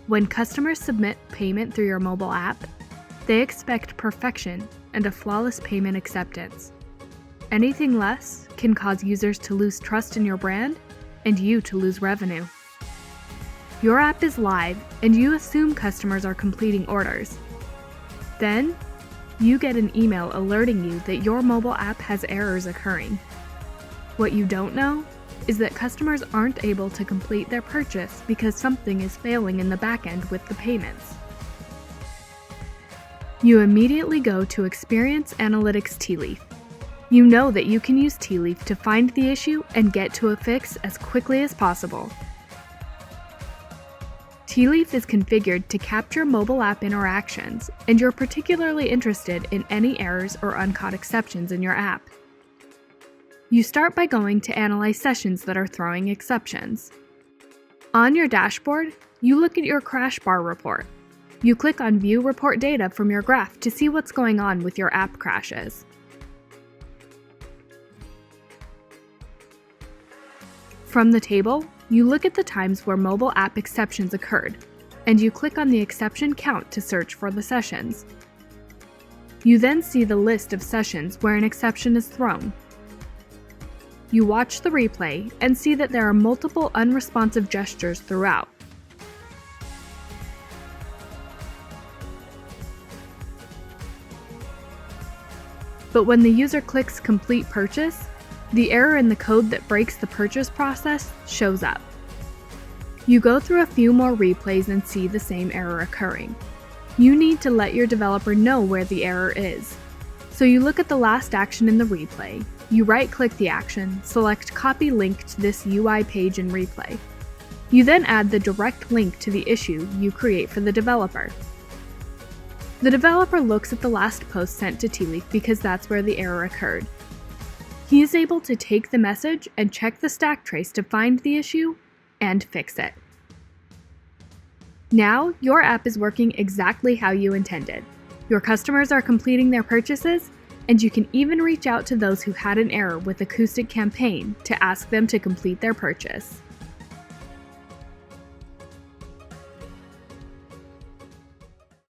When customers submit payment through your mobile app, they expect perfection and a flawless payment acceptance. Anything less can cause users to lose trust in your brand and you to lose revenue. Your app is live and you assume customers are completing orders. Then, you get an email alerting you that your mobile app has errors occurring. What you don't know is that customers aren't able to complete their purchase because something is failing in the backend with the payments. You immediately go to Experience Analytics Tealeaf. You know that you can use Tealeaf to find the issue and get to a fix as quickly as possible. Tealeaf is configured to capture mobile app interactions, and you're particularly interested in any errors or uncaught exceptions in your app. You start by going to analyze sessions that are throwing exceptions. On your dashboard, you look at your crash bar report. You click on View Report Data from your graph to see what's going on with your app crashes. From the table, you look at the times where mobile app exceptions occurred, and you click on the exception count to search for the sessions. You then see the list of sessions where an exception is thrown. You watch the replay and see that there are multiple unresponsive gestures throughout. But when the user clicks Complete Purchase, the error in the code that breaks the purchase process shows up. You go through a few more replays and see the same error occurring. You need to let your developer know where the error is. So you look at the last action in the replay. You right-click the action, select Copy Link to this UI page in replay. You then add the direct link to the issue you create for the developer. The developer looks at the last post sent to Tealeaf because that's where the error occurred. He is able to take the message and check the stack trace to find the issue and fix it. Now, your app is working exactly how you intended. Your customers are completing their purchases, and you can even reach out to those who had an error with Acoustic campaign to ask them to complete their purchase.